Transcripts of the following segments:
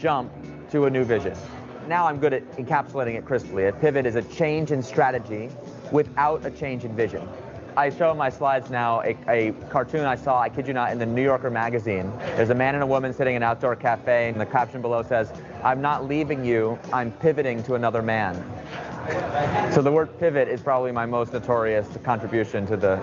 jump to a new vision. Now I'm good at encapsulating it crisply. A pivot is a change in strategy without a change in vision. I show in my slides now a cartoon I saw, I kid you not, in the New Yorker magazine. There's a man and a woman sitting in an outdoor cafe, and the caption below says, "I'm not leaving you, I'm pivoting to another man." So the word pivot is probably my most notorious contribution to the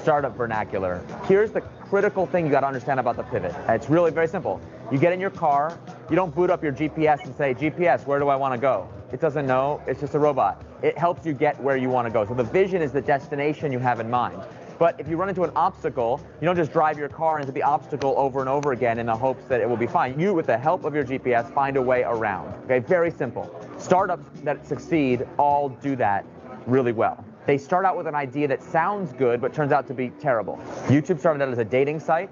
startup vernacular. Here's the critical thing you got to understand about the pivot. It's really very simple. You get in your car, you don't boot up your GPS and say, GPS, where do I want to go? It doesn't know, it's just a robot. It helps you get where you want to go. So the vision is the destination you have in mind. But if you run into an obstacle, you don't just drive your car into the obstacle over and over again in the hopes that it will be fine. You, with the help of your GPS, find a way around. Okay, very simple. Startups that succeed all do that really well. They start out with an idea that sounds good, but turns out to be terrible. YouTube started out as a dating site,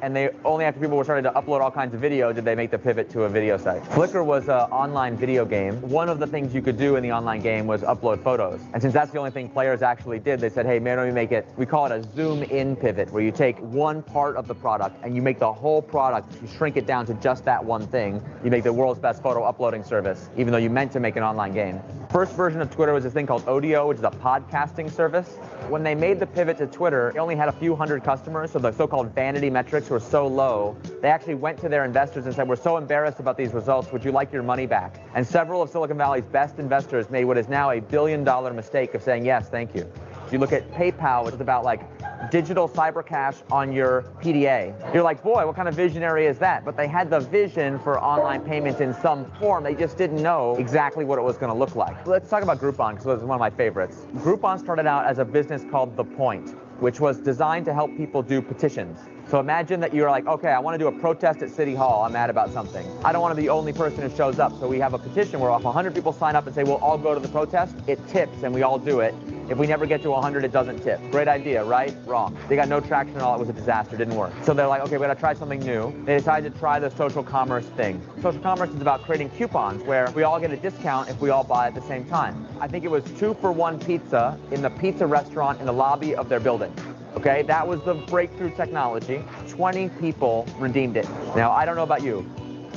and they only after people were starting to upload all kinds of video did they make the pivot to a video site. Flickr was an online video game. One of the things you could do in the online game was upload photos. And since that's the only thing players actually did, they said, hey, man, don't we make it, we call it a zoom-in pivot, where you take one part of the product and you make the whole product, you shrink it down to just that one thing. You make the world's best photo uploading service, even though you meant to make an online game. First version of Twitter was this thing called Odeo, which is a podcasting service. When they made the pivot to Twitter, it only had a few hundred customers, so the so-called vanity metrics were so low, they actually went to their investors and said, we're so embarrassed about these results, would you like your money back? And several of Silicon Valley's best investors made what is now a billion-dollar mistake of saying, yes, thank you. If you look at PayPal, which is about like digital cyber cash on your PDA. You're like, boy, what kind of visionary is that? But they had the vision for online payments in some form. They just didn't know exactly what it was going to look like. Let's talk about Groupon, because it was one of my favorites. Groupon started out as a business called The Point, which was designed to help people do petitions. So imagine that you're like, okay, I want to do a protest at City Hall. I'm mad about something. I don't want to be the only person who shows up. So we have a petition where if 100 people sign up and say, we'll all go to the protest, it tips and we all do it. If we never get to 100, it doesn't tip. Great idea, right? Wrong. They got no traction at all. It was a disaster. Didn't work. So they're like, okay, we got to try something new. They decided to try the social commerce thing. Social commerce is about creating coupons where we all get a discount if we all buy at the same time. I think it was 2-for-1 pizza in the pizza restaurant in the lobby of their building. Okay, that was the breakthrough technology. 20 people redeemed it. Now, I don't know about you.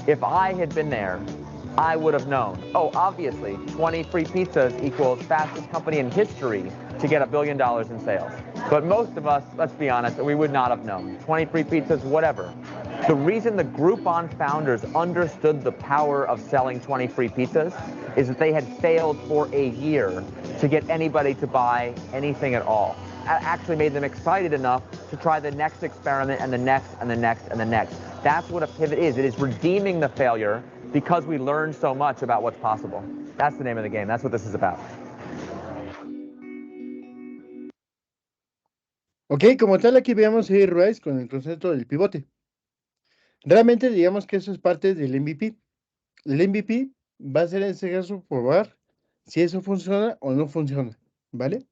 If I had been there, I would have known. Oh, obviously, 20 free pizzas equals fastest company in history to get $1 billion in sales. But most of us, let's be honest, we would not have known. 20 free pizzas, whatever. The reason the Groupon founders understood the power of selling 20 free pizzas is that they had failed for a year to get anybody to buy anything at all. It actually made them excited enough to try the next experiment and the next and the next and the next. That's what a pivot is. It is redeeming the failure because we learned so much about what's possible. That's the name of the game. That's what this is about. Ok, como tal, aquí veamos a Rice con el concepto del pivote. Realmente, digamos que eso es parte del MVP. El MVP va a ser en ese caso probar si eso funciona o no funciona, ¿vale?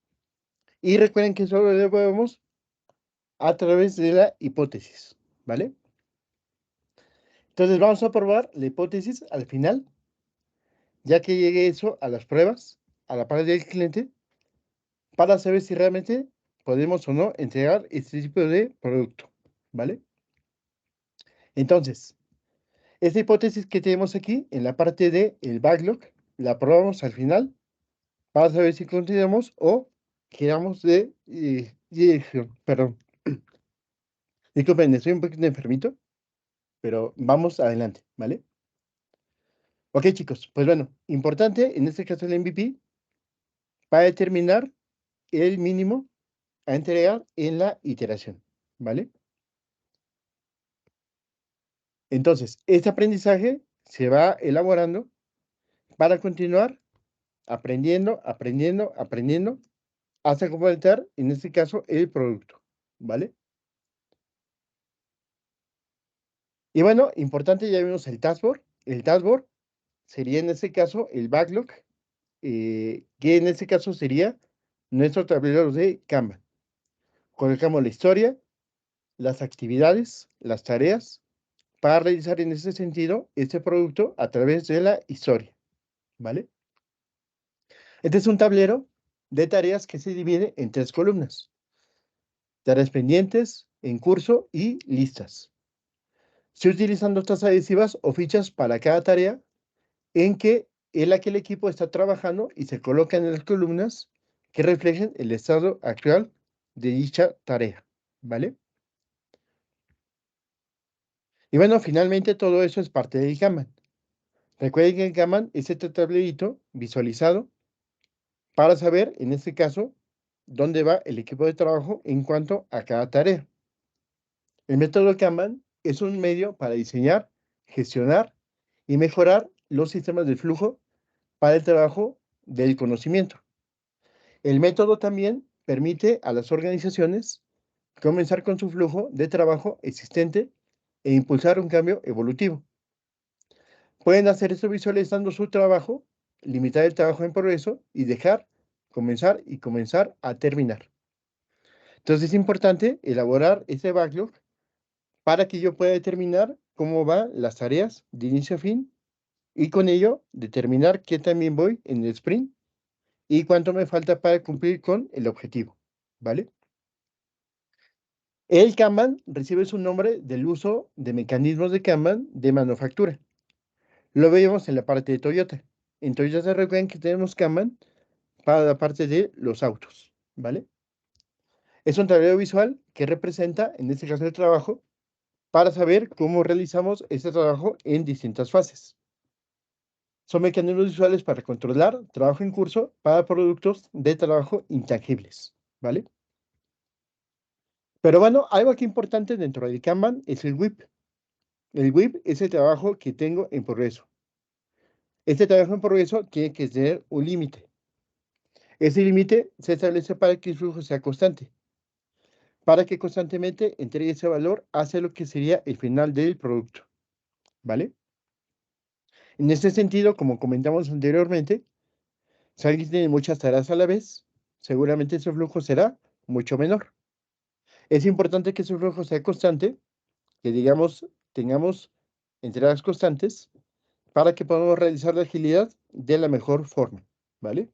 Y recuerden que solo lo vemos a través de la hipótesis, ¿vale? Entonces vamos a probar la hipótesis al final, ya que llegue eso a las pruebas, a la parte del cliente, para saber si realmente podemos o no entregar este tipo de producto, ¿vale? Entonces, esta hipótesis que tenemos aquí en la parte del backlog, la probamos al final para saber si continuamos o giramos de dirección. Perdón. Disculpen, estoy un poquito enfermito, pero vamos adelante, ¿vale? Ok, chicos, pues bueno, importante en este caso el MVP para determinar el mínimo a entregar en la iteración, ¿vale? Entonces, este aprendizaje se va elaborando para continuar aprendiendo, aprendiendo, aprendiendo, hasta completar, en este caso, el producto, ¿vale? Y bueno, importante, ya vimos el dashboard. El dashboard sería, en este caso, el backlog, que en este caso sería nuestro tablero de Kanban. Colocamos la historia, las actividades, las tareas, para realizar en ese sentido este producto a través de la historia, ¿vale? Este es un tablero de tareas que se divide en 3 columnas. Tareas pendientes, en curso y listas. Se utilizan notas adhesivas o fichas para cada tarea en la que el equipo está trabajando y se colocan en las columnas que reflejen el estado actual de dicha tarea, ¿vale? Y bueno, finalmente todo eso es parte del Kanban. Recuerden que el Kanban es este tablerito visualizado para saber, en este caso, dónde va el equipo de trabajo en cuanto a cada tarea. El método Kanban es un medio para diseñar, gestionar y mejorar los sistemas de flujo para el trabajo del conocimiento. El método también permite a las organizaciones comenzar con su flujo de trabajo existente e impulsar un cambio evolutivo. Pueden hacer esto visualizando su trabajo, limitar el trabajo en progreso y dejar comenzar a terminar. Entonces es importante elaborar ese backlog para que yo pueda determinar cómo van las tareas de inicio a fin y con ello determinar qué también voy en el sprint y cuánto me falta para cumplir con el objetivo, ¿vale? El Kanban recibe su nombre del uso de mecanismos de Kanban de manufactura. Lo veíamos en la parte de Toyota. En Toyota recuerden que tenemos Kanban para la parte de los autos, ¿vale? Es un tablero visual que representa, en este caso, el trabajo para saber cómo realizamos este trabajo en distintas fases. Son mecanismos visuales para controlar trabajo en curso para productos de trabajo intangibles, ¿vale? Pero bueno, algo aquí importante dentro del Kanban es el WIP. El WIP es el trabajo que tengo en progreso. Este trabajo en progreso tiene que tener un límite. Ese límite se establece para que el flujo sea constante, para que constantemente entregue ese valor hacia lo que sería el final del producto, ¿vale? En este sentido, como comentamos anteriormente, si alguien tiene muchas tareas a la vez, seguramente su flujo será mucho menor. Es importante que su flujo sea constante, que digamos, tengamos entregas constantes para que podamos realizar la agilidad de la mejor forma, ¿vale?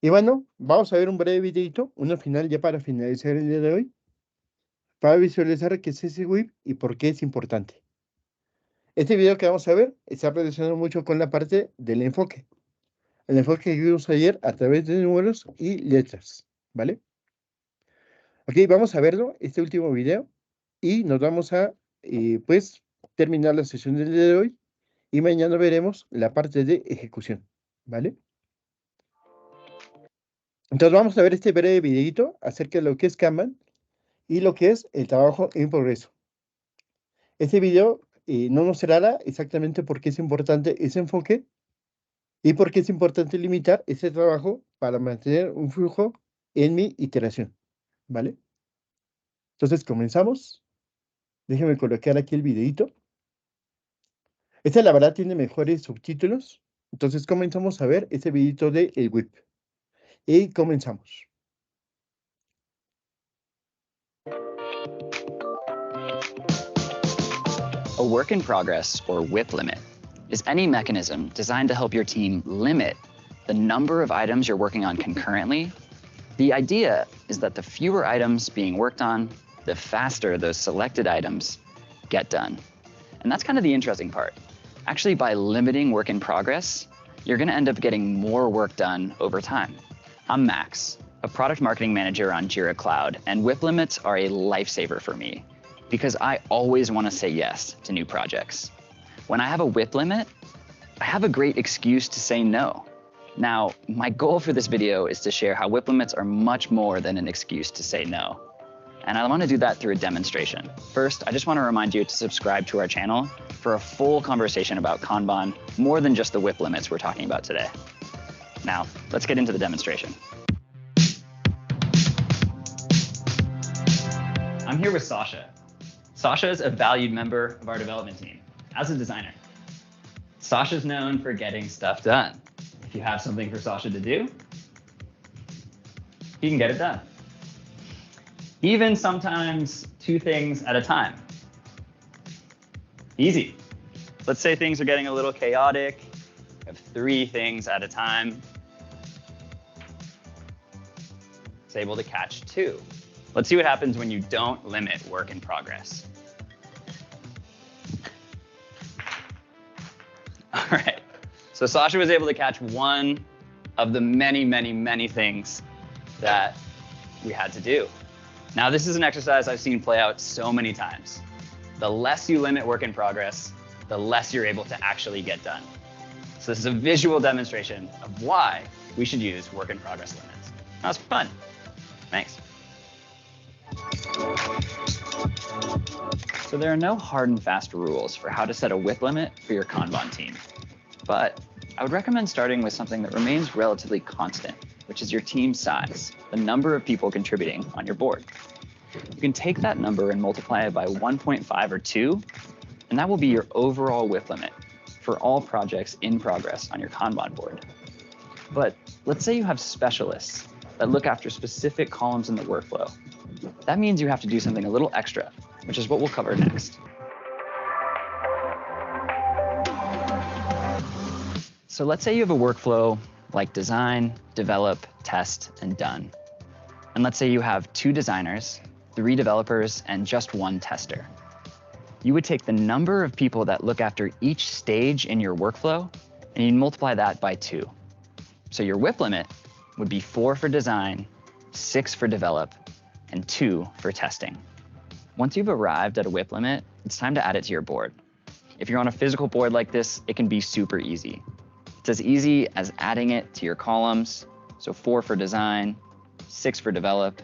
Y bueno, vamos a ver un breve videito, uno final ya para finalizar el día de hoy, para visualizar qué es ese WIP y por qué es importante. Este video que vamos a ver está relacionado mucho con la parte del enfoque. El enfoque que vimos ayer a través de números y letras, ¿vale? Ok, vamos a verlo, este último video, y nos vamos a, pues, terminar la sesión del día de hoy, y mañana veremos la parte de ejecución, ¿vale? Entonces vamos a ver este breve videito acerca de lo que es Kanban y lo que es el trabajo en progreso. Este video no nos mostrará exactamente por qué es importante ese enfoque y por qué es importante limitar ese trabajo para mantener un flujo en mi iteración, ¿vale? Entonces comenzamos. Déjenme colocar aquí el videito. Este la verdad tiene mejores subtítulos. Entonces comenzamos a ver este videito de el WIP. Y comenzamos. A work in progress, or WIP limit, is any mechanism designed to help your team limit the number of items you're working on concurrently. The idea is that the fewer items being worked on, the faster those selected items get done. And that's kind of the interesting part. Actually, by limiting work in progress, you're going to end up getting more work done over time. I'm Max, a product marketing manager on Jira Cloud, and WIP limits are a lifesaver for me because I always want to say yes to new projects. When I have a WIP limit, I have a great excuse to say no. Now, my goal for this video is to share how WIP limits are much more than an excuse to say no. And I want to do that through a demonstration. First, I just want to remind you to subscribe to our channel for a full conversation about Kanban, more than just the WIP limits we're talking about today. Now, let's get into the demonstration. I'm here with Sasha. Sasha is a valued member of our development team as a designer. Sasha's known for getting stuff done. If you have something for Sasha to do, he can get it done. Even sometimes 2 things at a time. Easy. Let's say things are getting a little chaotic. You have 3 things at a time. It's able to catch 2. Let's see what happens when you don't limit work in progress. All right. So Sasha was able to catch one of the many, many, many things that we had to do. Now, this is an exercise I've seen play out so many times. The less you limit work in progress, the less you're able to actually get done. So this is a visual demonstration of why we should use work in progress limits. That was fun. Thanks. So there are no hard and fast rules for how to set a WIP limit for your Kanban team. But I would recommend starting with something that remains relatively constant, which is your team size, the number of people contributing on your board. You can take that number and multiply it by 1.5 or 2, and that will be your overall WIP limit for all projects in progress on your Kanban board. But let's say you have specialists that look after specific columns in the workflow. That means you have to do something a little extra, which is what we'll cover next. So let's say you have a workflow like design, develop, test, and done. And let's say you have 2 designers, 3 developers, and just 1 tester. You would take the number of people that look after each stage in your workflow, and you'd multiply that by 2. So your WIP limit would be 4 for design, 6 for develop, and 2 for testing. Once you've arrived at a WIP limit, it's time to add it to your board. If you're on a physical board like this, it can be super easy. It's as easy as adding it to your columns. So 4 for design, 6 for develop,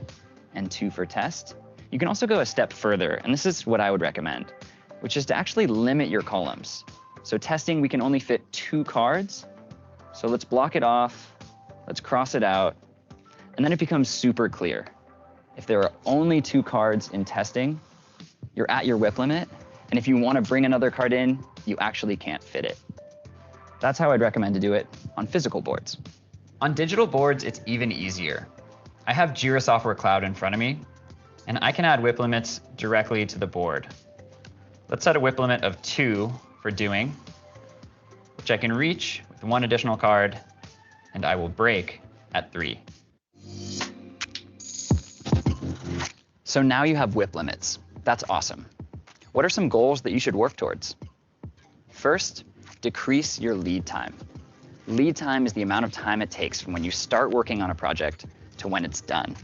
and 2 for test. You can also go a step further, and this is what I would recommend, which is to actually limit your columns. So testing, we can only fit 2 cards. So let's block it off, let's cross it out, and then it becomes super clear. If there are only 2 cards in testing, you're at your WIP limit, and if you want to bring another card in, you actually can't fit it. That's how I'd recommend to do it on physical boards. On digital boards, it's even easier. I have Jira Software Cloud in front of me, and I can add WIP limits directly to the board. Let's set a WIP limit of 2 for doing, which I can reach with 1 additional card, and I will break at 3. So now you have WIP limits. That's awesome. What are some goals that you should work towards? First, decrease your lead time. Lead time is the amount of time it takes from when you start working on a project to when it's done.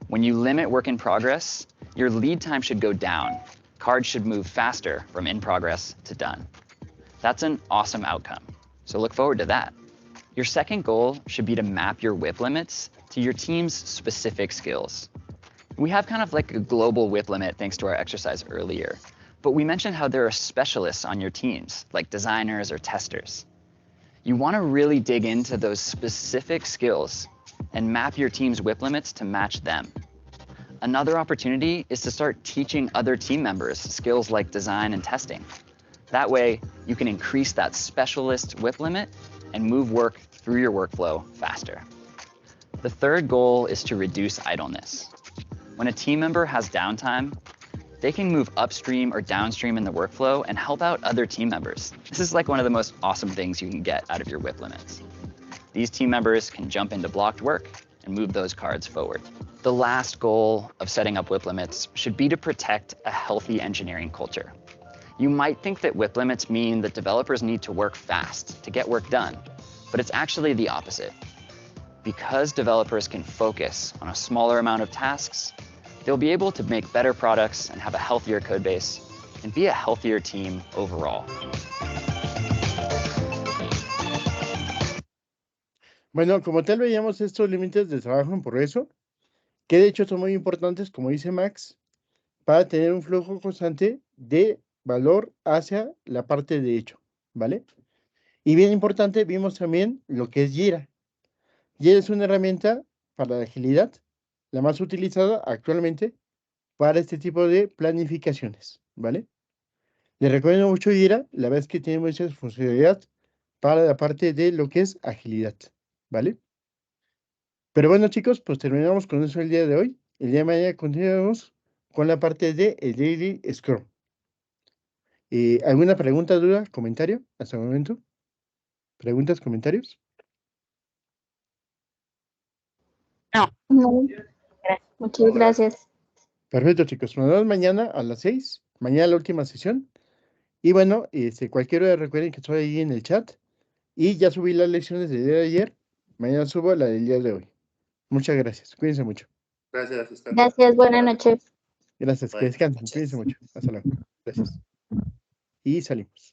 When you limit work in progress, your lead time should go down. Cards should move faster from in progress to done. That's an awesome outcome, so look forward to that. Your second goal should be to map your WIP limits to your team's specific skills. We have kind of like a global WIP limit thanks to our exercise earlier, but we mentioned how there are specialists on your teams, like designers or testers. You want to really dig into those specific skills and map your team's WIP limits to match them. Another opportunity is to start teaching other team members skills like design and testing. That way, you can increase that specialist WIP limit and move work through your workflow faster. The third goal is to reduce idleness. When a team member has downtime, they can move upstream or downstream in the workflow and help out other team members. This is like one of the most awesome things you can get out of your WIP limits. These team members can jump into blocked work and move those cards forward. The last goal of setting up WIP limits should be to protect a healthy engineering culture. You might think that WIP limits mean that developers need to work fast to get work done, but it's actually the opposite. Because developers can focus on a smaller amount of tasks, they'll be able to make better products and have a healthier code base and be a healthier team overall. Bueno, como tal veíamos estos límites de trabajo en progreso, que de hecho son muy importantes, como dice Max, para tener un flujo constante de valor hacia la parte de hecho, ¿vale? Y bien importante, vimos también lo que es Jira. Jira es una herramienta para la agilidad, la más utilizada actualmente para este tipo de planificaciones, ¿vale? Les recomiendo mucho Jira, la verdad es que tiene muchas funcionalidades para la parte de lo que es agilidad, ¿vale? Pero bueno, chicos, pues terminamos con eso el día de hoy. El día de mañana continuamos con la parte de el Daily Scrum. ¿Alguna pregunta, duda, comentario hasta el momento? ¿Preguntas, comentarios? No, muchas gracias. Perfecto, chicos. Nos vemos mañana a las 6. Mañana la última sesión. Y bueno, cualquier hora recuerden que estoy ahí en el chat. Y ya subí las lecciones del día de ayer. Mañana subo la del día de hoy. Muchas gracias. Cuídense mucho. Gracias, descansa. Gracias, buenas noches. Gracias. Que Bye. descansen. Cuídense mucho. Hasta luego. Gracias. Y salimos.